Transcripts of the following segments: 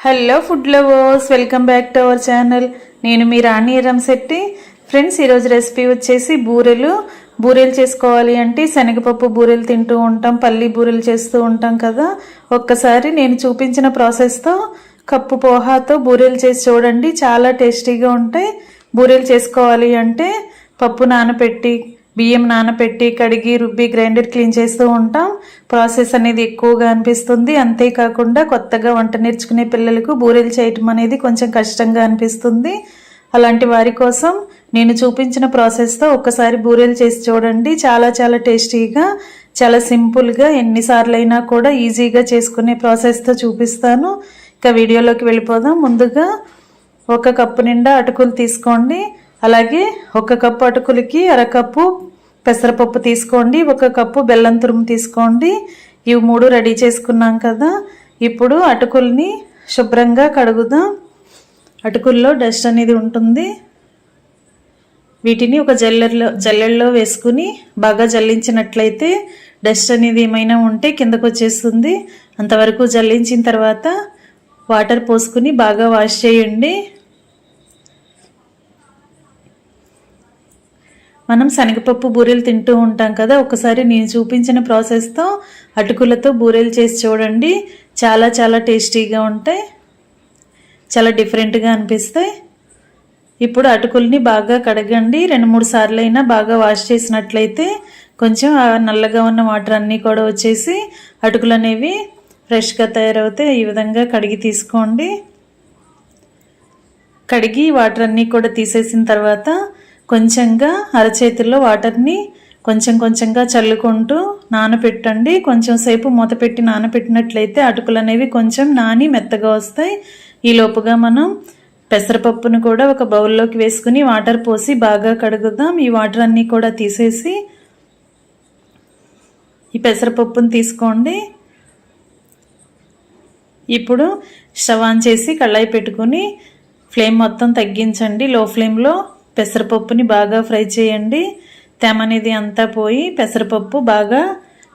Hello food lovers, welcome back to our channel. నేను మీ రాణి రంశెట్టి. Friends, ఈరోజు recipe వచ్చేసి బూరెలు చేసుకోవాలి అంటే శనగపప్పు బూరెలు తింటూ ఉంటాం, పల్లి బూరెలు చేస్తూ ఉంటాం కదా. ఒక్కసారి నేను చూపించిన ప్రాసెస్తో కప్పు పోహాతో బూరెలు చేసి చూడండి, చాలా టేస్టీగా ఉంటాయి. బూరెలు చేసుకోవాలి అంటే పప్పు నానపెట్టి, బియ్యం నానపెట్టి, కడిగి, రుబ్బి, గ్రైండర్ క్లీన్ చేస్తూ ఉంటాం. ప్రాసెస్ అనేది ఎక్కువగా అనిపిస్తుంది. అంతేకాకుండా కొత్తగా వంట నేర్చుకునే పిల్లలకు బూరెలు చేయటం అనేది కొంచెం కష్టంగా అనిపిస్తుంది. అలాంటి వారి కోసం నేను చూపించిన ప్రాసెస్తో ఒక్కసారి బూరెలు చేసి చూడండి. చాలా చాలా టేస్టీగా, చాలా సింపుల్గా, ఎన్నిసార్లు అయినా కూడా ఈజీగా చేసుకునే ప్రాసెస్తో చూపిస్తాను. ఇక వీడియోలోకి వెళ్ళిపోదాం. ముందుగా 1 కప్పు నిండా అటుకులు తీసుకోండి. అలాగే 1 కప్పు అటుకులకి అరకప్పు పెసరపప్పు తీసుకోండి. 1 కప్పు బెల్లం తురుము తీసుకోండి. ఇవి 3 రెడీ చేసుకున్నాం కదా. ఇప్పుడు అటుకుల్ని శుభ్రంగా కడుగుదాం. అటుకుల్లో డస్ట్ అనేది ఉంటుంది. వీటిని ఒక జల్లెడలో వేసుకుని బాగా జల్లించినట్లయితే డస్ట్ అనేది ఏమైనా ఉంటే కిందకు వచ్చేస్తుంది. అంతవరకు జల్లించిన తర్వాత వాటర్ పోసుకుని బాగా వాష్ చేయండి. మనం శనగపప్పు బూరెలు తింటూ ఉంటాం కదా. ఒకసారి నేను చూపించిన ప్రాసెస్తో అటుకులతో బూరెలు చేసి చూడండి. చాలా చాలా టేస్టీగా ఉంటాయి, చాలా డిఫరెంట్గా అనిపిస్తాయి. ఇప్పుడు అటుకుల్ని బాగా కడగండి. 2-3 సార్లు అయినా బాగా వాష్ చేసినట్లయితే కొంచెం నల్లగా ఉన్న వాటర్ అన్నీ కూడా వచ్చేసి అటుకులు అనేవి ఫ్రెష్గా తయారవుతాయి. ఈ విధంగా కడిగి తీసుకోండి. కడిగి వాటర్ అన్నీ కూడా తీసేసిన తర్వాత కొంచెంగా అరచేతుల్లో వాటర్ని కొంచెం కొంచెంగా చల్లుకుంటూ నానపెట్టండి. కొంచెం సేపు మూత పెట్టి నానపెట్టినట్లయితే అటుకులు అనేవి కొంచెం నాని మెత్తగా వస్తాయి. ఈ లోపుగా మనం పెసరపప్పును కూడా ఒక బౌల్లోకి వేసుకుని వాటర్ పోసి బాగా కడుగుదాం. ఈ వాటర్ అన్నీ కూడా తీసేసి ఈ పెసరపప్పును తీసుకోండి. ఇప్పుడు స్టవ్ ఆన్ చేసి కళాయి పెట్టుకుని ఫ్లేమ్ మొత్తం తగ్గించండి. లో ఫ్లేమ్లో పెసరపప్పుని బాగా ఫ్రై చేయండి. తేమ అనేది అంతా పోయి పెసరపప్పు బాగా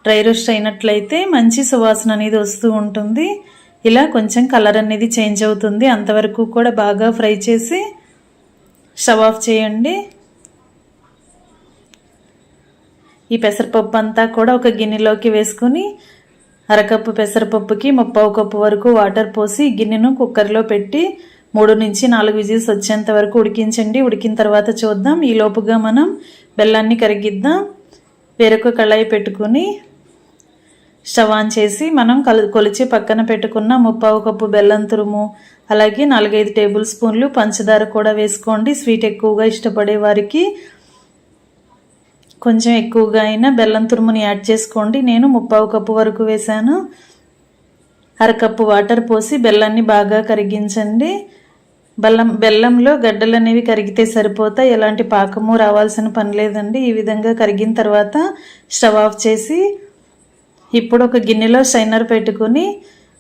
డ్రై రోస్ట్ అయినట్లయితే మంచి సువాసన అనేది వస్తూ ఉంటుంది. ఇలా కొంచెం కలర్ అనేది చేంజ్ అవుతుంది. అంతవరకు కూడా బాగా ఫ్రై చేసి స్టవ్ ఆఫ్ చేయండి. ఈ పెసరపప్పు అంతా కూడా ఒక గిన్నెలోకి వేసుకుని అరకప్పు పెసరపప్పుకి 1/2 కప్పు వరకు వాటర్ పోసి గిన్నెను కుక్కర్లో పెట్టి 3-4 విజిల్స్ వచ్చేంత వరకు ఉడికించండి. ఉడికిన తర్వాత చూద్దాం. ఈ లోపుగా మనం బెల్లాన్ని కరిగిద్దాం. వేరొక కళాయి పెట్టుకుని స్టవ్ ఆన్ చేసి మనం కొలిచి పక్కన పెట్టుకున్న 1/2 కప్పు బెల్లం తురుము, అలాగే 4-5 టేబుల్ స్పూన్లు పంచదార కూడా వేసుకోండి. స్వీట్ ఎక్కువగా ఇష్టపడే వారికి కొంచెం ఎక్కువగా అయినా బెల్లం తురుముని యాడ్ చేసుకోండి. నేను 1/2 కప్పు వరకు వేశాను. అరకప్పు వాటర్ పోసి బెల్లాన్ని బాగా కరిగించండి. బెల్లంలో గడ్డలు అనేవి కరిగితే సరిపోతాయి, ఎలాంటి పాకము రావాల్సిన పని లేదండి. ఈ విధంగా కరిగిన తర్వాత స్టవ్ ఆఫ్ చేసి ఇప్పుడు ఒక గిన్నెలో స్ట్రైనర్ పెట్టుకుని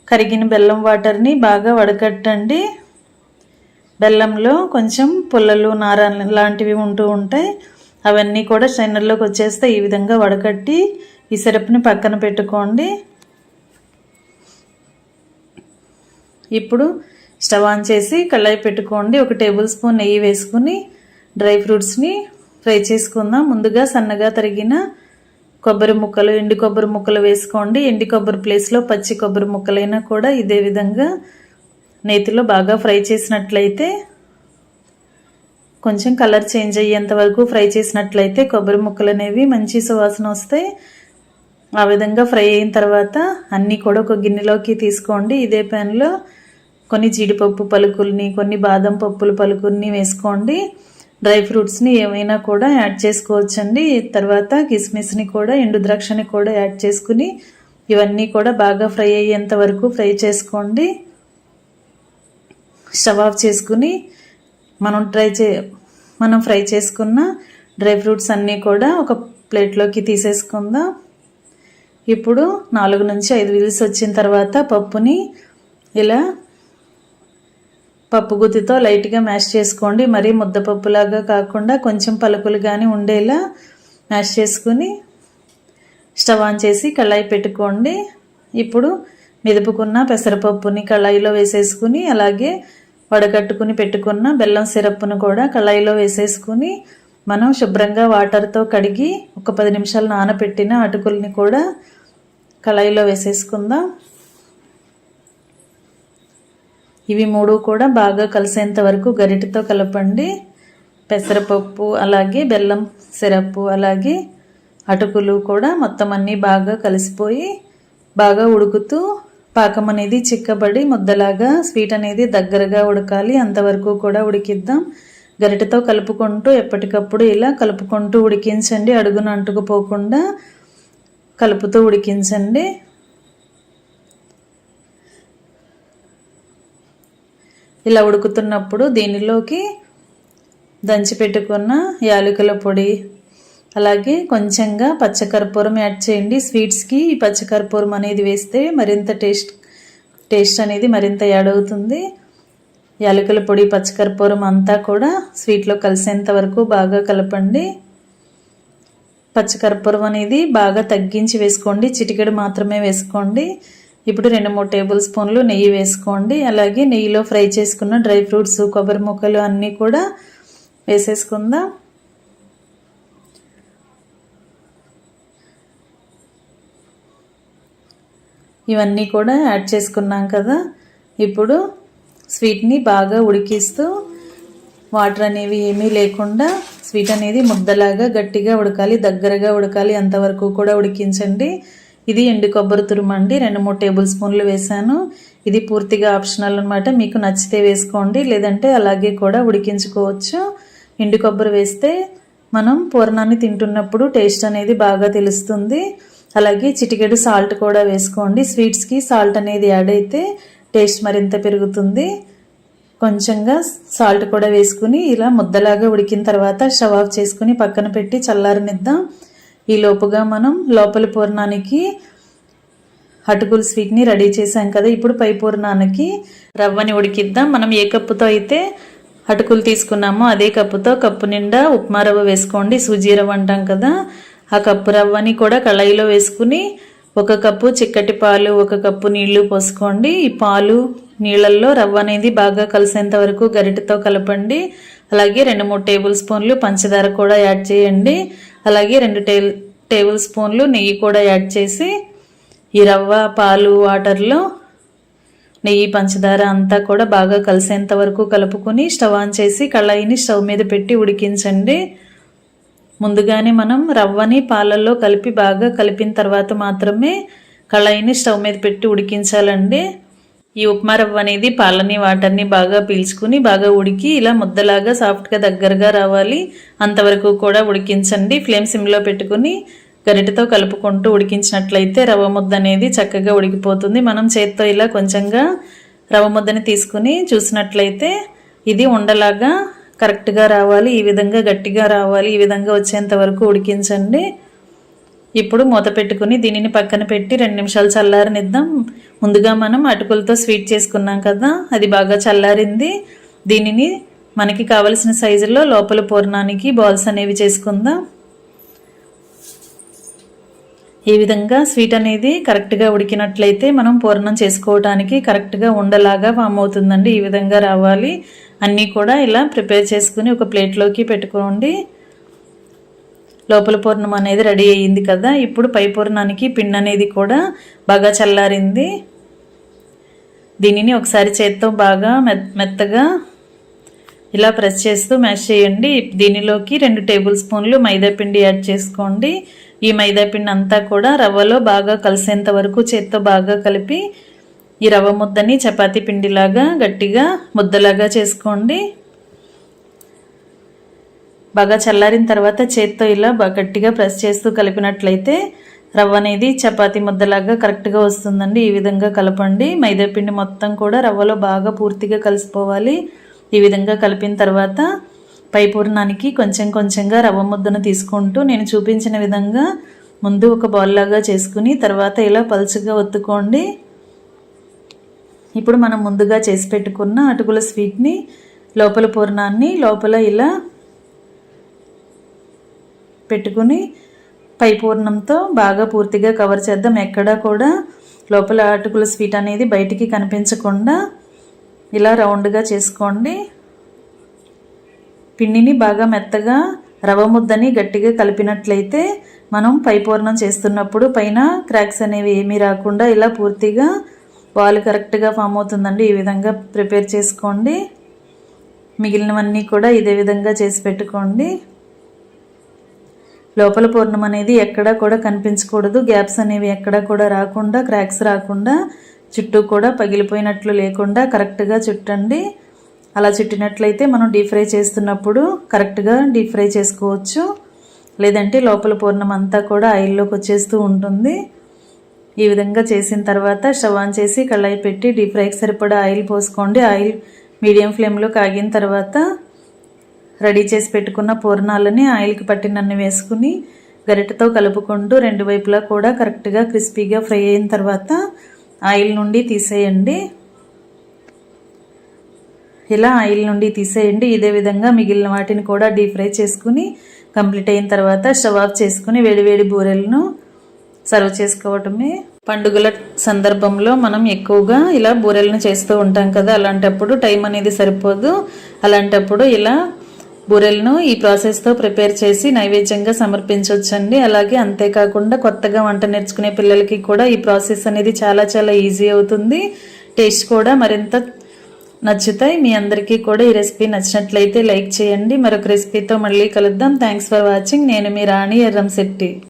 కరిగిన బెల్లం వాటర్ని బాగా వడకట్టండి. బెల్లంలో కొంచెం పుల్లలు, నార లాంటివి ఉంటూ ఉంటాయి. అవన్నీ కూడా స్ట్రైనర్లోకి వచ్చేస్తే ఈ విధంగా వడకట్టి ఈ సిరప్ని పక్కన పెట్టుకోండి. ఇప్పుడు స్టవ్ ఆన్ చేసి కళాయి పెట్టుకోండి. 1 టేబుల్ స్పూన్ నెయ్యి వేసుకుని డ్రై ఫ్రూట్స్ని ఫ్రై చేసుకుందాం. ముందుగా సన్నగా తరిగిన కొబ్బరి ముక్కలు, ఎండు కొబ్బరి ముక్కలు వేసుకోండి. ఎండు కొబ్బరి ప్లేస్లో పచ్చి కొబ్బరి ముక్కలైనా కూడా ఇదే విధంగా నేతిలో బాగా ఫ్రై చేసినట్లయితే, కొంచెం కలర్ చేంజ్ అయ్యేంత వరకు ఫ్రై చేసినట్లయితే కొబ్బరి ముక్కలు అనేవి మంచి సువాసన వస్తాయి. ఆ విధంగా ఫ్రై అయిన తర్వాత అన్నీ కూడా ఒక గిన్నెలోకి తీసుకోండి. ఇదే ప్యాన్లో కొన్ని జీడిపప్పు పలుకుల్ని, కొన్ని బాదం పప్పుల పలుకుల్ని వేసుకోండి. డ్రై ఫ్రూట్స్ని ఏమైనా కూడా యాడ్ చేసుకోవచ్చండి. తర్వాత కిస్మిస్ని కూడా, ఎండు ద్రాక్షని కూడా యాడ్ చేసుకుని ఇవన్నీ కూడా బాగా ఫ్రై అయ్యేంత వరకు ఫ్రై చేసుకోండి. స్టవ్ ఆఫ్ చేసుకుని మనం ఫ్రై చేసుకున్న డ్రై ఫ్రూట్స్ అన్నీ కూడా ఒక ప్లేట్లోకి తీసేసుకుందాం. ఇప్పుడు 4-5 విజిల్స్ వచ్చిన తర్వాత పప్పుని ఇలా పప్పు గుత్తితో లైట్గా మ్యాష్ చేసుకోండి. మరీ ముద్దపప్పులాగా కాకుండా కొంచెం పలుకులు కానీ ఉండేలా మ్యాష్ చేసుకుని స్టవ్ ఆన్ చేసి కళాయి పెట్టుకోండి. ఇప్పుడు మెదుపుకున్న పెసరపప్పుని కళాయిలో వేసేసుకుని అలాగే వడగట్టుకుని పెట్టుకున్న బెల్లం సిరప్ను కూడా కళాయిలో వేసేసుకుని మనం శుభ్రంగా వాటర్తో కడిగి ఒక 10 నిమిషాలు నానబెట్టిన అటుకుల్ని కూడా కళాయిలో వేసేసుకుందాం. ఇవి 3 కూడా బాగా కలిసేంత వరకు గరిటెతో కలపండి. పెసరపప్పు అలాగే బెల్లం సిరప్ అలాగే అటుకులు కూడా మొత్తం అన్నీ బాగా కలిసిపోయి బాగా ఉడుకుతూ పాకం అనేది చిక్కబడి ముద్దలాగా స్వీట్ అనేది దగ్గరగా ఉడకాలి. అంతవరకు కూడా ఉడికిద్దాం. గరిటెతో కలుపుకుంటూ ఎప్పటికప్పుడు ఇలా కలుపుకుంటూ ఉడికించండి. అడుగున అంటుకుపోకుండా కలుపుతూ ఉడికించండి. ఇలా ఉడుకుతున్నప్పుడు దీనిలోకి దంచి పెట్టుకున్న యాలకుల పొడి అలాగే కొంచెంగా పచ్చకర్పూరం యాడ్ చేయండి. స్వీట్స్కి ఈ పచ్చకర్పూరం అనేది వేస్తే మరింత టేస్ట్ అనేది మరింత యాడ్ అవుతుంది. యాలకుల పొడి పచ్చకర్పూరం అంతా కూడా స్వీట్లో కలిసేంత వరకు బాగా కలపండి. పచ్చకర్పూరం అనేది బాగా తగ్గించి వేసుకోండి. చిటికెడు మాత్రమే వేసుకోండి. ఇప్పుడు 2-3 టేబుల్ స్పూన్లు నెయ్యి వేసుకోండి. అలాగే నెయ్యిలో ఫ్రై చేసుకున్న డ్రై ఫ్రూట్స్ కొబ్బరి ముక్కలు అన్నీ కూడా వేసేసుకుందాం. ఇవన్నీ కూడా యాడ్ చేసుకున్నాం కదా. ఇప్పుడు స్వీట్ని బాగా ఉడికిస్తూ వాటర్ అనేవి ఏమీ లేకుండా స్వీట్ అనేది ముద్దలాగా గట్టిగా ఉడకాలి, దగ్గరగా ఉడకాలి. అంతవరకు కూడా ఉడికించండి. ఇది ఎండు కొబ్బరి తురుమండి. 2-3 టేబుల్ స్పూన్లు వేసాను. ఇది పూర్తిగా ఆప్షనల్ అనమాట. మీకు నచ్చితే వేసుకోండి, లేదంటే అలాగే కూడా ఉడికించుకోవచ్చు. ఎండు కొబ్బరి వేస్తే మనం పూర్ణాన్ని తింటున్నప్పుడు టేస్ట్ అనేది బాగా తెలుస్తుంది. అలాగే చిటికెడు సాల్ట్ కూడా వేసుకోండి. స్వీట్స్కి సాల్ట్ అనేది యాడ్ అయితే టేస్ట్ మరింత పెరుగుతుంది. కొంచెంగా సాల్ట్ కూడా వేసుకుని ఇలా ముద్దలాగా ఉడికిన తర్వాత స్టవ్ ఆఫ్ చేసుకుని పక్కన పెట్టి చల్లారనిద్దాం. ఈ లోపుగా మనం లోపలి పూర్ణానికి అటుకుల స్వీట్ని రెడీ చేసాం కదా. ఇప్పుడు పై పూర్ణానికి రవ్వని ఉడికిద్దాం. మనం ఏ కప్పుతో అయితే అటుకులు తీసుకున్నామో అదే కప్పుతో కప్పు నిండా ఉప్మా రవ్వ వేసుకోండి. సూజీ రవ్వ అంటాం కదా. ఆ కప్పు రవ్వని కూడా కళాయిలో వేసుకుని 1 కప్పు చిక్కటి పాలు 1 కప్పు నీళ్లు పోసుకోండి. ఈ పాలు నీళ్ళల్లో రవ్వ అనేది బాగా కలిసేంత వరకు గరిటెతో కలపండి. అలాగే 2-3 టేబుల్ స్పూన్లు పంచదార కూడా యాడ్ చేయండి. అలాగే 2 టేబుల్ స్పూన్లు నెయ్యి కూడా యాడ్ చేసి ఈ రవ్వ పాలు వాటర్లో నెయ్యి పంచదార అంతా కూడా బాగా కలిసేంత వరకు కలుపుకొని స్టవ్ ఆన్ చేసి కళాయిని స్టవ్ మీద పెట్టి ఉడికించండి. ముందుగానే మనం రవ్వని పాలల్లో కలిపి బాగా కలిపిన తర్వాత మాత్రమే కళాయిని స్టవ్ మీద పెట్టి ఉడికించాలండి. ఈ ఉప్మా రవ్వ అనేది పాలని వాటర్ని బాగా పీల్చుకుని బాగా ఉడికి ఇలా ముద్దలాగా సాఫ్ట్గా దగ్గరగా రావాలి. అంతవరకు కూడా ఉడికించండి. ఫ్లేమ్ సిమ్లో పెట్టుకుని గరిటెతో కలుపుకుంటూ ఉడికించినట్లయితే రవ్వ ముద్ద అనేది చక్కగా ఉడికిపోతుంది. మనం చేత్తో ఇలా కొంచెంగా రవ్వ ముద్దని తీసుకుని చూసినట్లయితే ఇది ఉండలాగా కరెక్ట్గా రావాలి. ఈ విధంగా గట్టిగా రావాలి. ఈ విధంగా వచ్చేంత వరకు ఉడికించండి. ఇప్పుడు మూత పెట్టుకుని దీనిని పక్కన పెట్టి 2 నిమిషాలు చల్లారనిద్దాం. ముందుగా మనం అటుకులతో స్వీట్ చేసుకున్నాం కదా, అది బాగా చల్లారింది. దీనిని మనకి కావలసిన సైజులో లోపల పూర్ణానికి బాల్స్ అనేవి చేసుకుందాం. ఈ విధంగా స్వీట్ అనేది కరెక్ట్గా ఉడికినట్లయితే మనం పూర్ణం చేసుకోవడానికి కరెక్ట్గా ఉండలాగా ఫామ్ అవుతుందండి. ఈ విధంగా రావాలి. అన్నీ కూడా ఇలా ప్రిపేర్ చేసుకుని ఒక ప్లేట్లోకి పెట్టుకోండి. లోపల పూర్ణం అనేది రెడీ అయ్యింది కదా. ఇప్పుడు పై పూర్ణానికి పిండి అనేది కూడా బాగా చల్లారింది. దీనిని ఒకసారి చేత్తో బాగా మెత్తగా ఇలా ప్రెస్ చేస్తూ మ్యాష్ చేయండి. దీనిలోకి 2 టేబుల్ స్పూన్లు మైదా పిండి యాడ్ చేసుకోండి. ఈ మైదా పిండి అంతా కూడా రవ్వలో బాగా కలిసేంత వరకు చేత్తో బాగా కలిపి ఈ రవ్వ ముద్దని చపాతీ పిండిలాగా గట్టిగా ముద్దలాగా చేసుకోండి. బాగా చల్లారిన తర్వాత చేత్తో ఇలా గట్టిగా ప్రెస్ చేస్తూ కలిపినట్లయితే రవ్వ అనేది చపాతీ ముద్దలాగా కరెక్ట్గా వస్తుందండి. ఈ విధంగా కలపండి. మైదా పిండి మొత్తం కూడా రవ్వలో బాగా పూర్తిగా కలిసిపోవాలి. ఈ విధంగా కలిపిన తర్వాత పై పూర్ణానికి కొంచెం కొంచెంగా రవ్వ ముద్దను తీసుకుంటూ నేను చూపించిన విధంగా ముందు ఒక బౌల్ లాగా చేసుకుని తర్వాత ఇలా పలుచగా ఒత్తుకోండి. ఇప్పుడు మనం ముందుగా చేసి పెట్టుకున్న అటుకుల స్వీట్ని లోపల పూర్ణాన్ని లోపల ఇలా పెట్టుకుని పై పూర్ణంతో బాగా పూర్తిగా కవర్ చేద్దాం. ఎక్కడా కూడా లోపల అటుకుల స్వీట్ అనేది బయటికి కనిపించకుండా ఇలా రౌండ్గా చేసుకోండి. పిండిని బాగా మెత్తగా రవ్వ ముద్దని గట్టిగా కలిపినట్లయితే మనం పై పూర్ణం చేస్తున్నప్పుడు పైన క్రాక్స్ అనేవి ఏమీ రాకుండా ఇలా పూర్తిగా బాల్ కరెక్ట్గా ఫామ్ అవుతుందండి. ఈ విధంగా ప్రిపేర్ చేసుకోండి. మిగిలినవన్నీ కూడా ఇదే విధంగా చేసి పెట్టుకోండి. లోపల పూర్ణం అనేది ఎక్కడా కూడా కనిపించకూడదు. గ్యాప్స్ అనేవి ఎక్కడా కూడా రాకుండా, క్రాక్స్ రాకుండా, చుట్టూ కూడా పగిలిపోయినట్లు లేకుండా కరెక్ట్గా చుట్టండి. అలా చుట్టినట్లయితే మనం డీప్ ఫ్రై చేస్తున్నప్పుడు కరెక్ట్గా డీప్ ఫ్రై చేసుకోవచ్చు. లేదంటే లోపల పూర్ణం అంతా కూడా ఆయిల్లోకి వచ్చేస్తూ ఉంటుంది. ఈ విధంగా చేసిన తర్వాత స్టవ్ ఆన్ చేసి కళాయి పెట్టి డీప్ ఫ్రైకి సరిపడా ఆయిల్ పోసుకోండి. ఆయిల్ మీడియం ఫ్లేమ్లో కాగిన తర్వాత రెడీ చేసి పెట్టుకున్న పూర్ణాలని ఆయిల్కి పట్టినన్ని వేసుకుని గరిటెతో కలుపుకుంటూ రెండు వైపులా కూడా కరెక్ట్గా క్రిస్పీగా ఫ్రై అయిన తర్వాత ఆయిల్ నుండి తీసేయండి. ఇలా ఆయిల్ నుండి తీసేయండి. ఇదే విధంగా మిగిలిన వాటిని కూడా డీప్ ఫ్రై చేసుకుని కంప్లీట్ అయిన తర్వాత స్టవ్ ఆఫ్ చేసుకుని వేడివేడి బూరెలను సర్వ్ చేసుకోవటమే. పండుగల సందర్భంలో మనం ఎక్కువగా ఇలా బూరెలను చేస్తూ ఉంటాం కదా, అలాంటప్పుడు టైం అనేది సరిపోదు. అలాంటప్పుడు ఇలా బూరెలను ఈ ప్రాసెస్తో ప్రిపేర్ చేసి నైవేద్యంగా సమర్పించవచ్చండి. అలాగే అంతేకాకుండా కొత్తగా వంట నేర్చుకునే పిల్లలకి కూడా ఈ ప్రాసెస్ అనేది చాలా చాలా ఈజీ అవుతుంది. టేస్ట్ కూడా మరింత నచ్చుతాయి. మీ అందరికీ కూడా ఈ రెసిపీ నచ్చినట్లయితే లైక్ చేయండి. మరొక రెసిపీతో మళ్ళీ కలుద్దాం. Thanks for watching. నేను మీ రాణి ఎర్రంశెట్టి.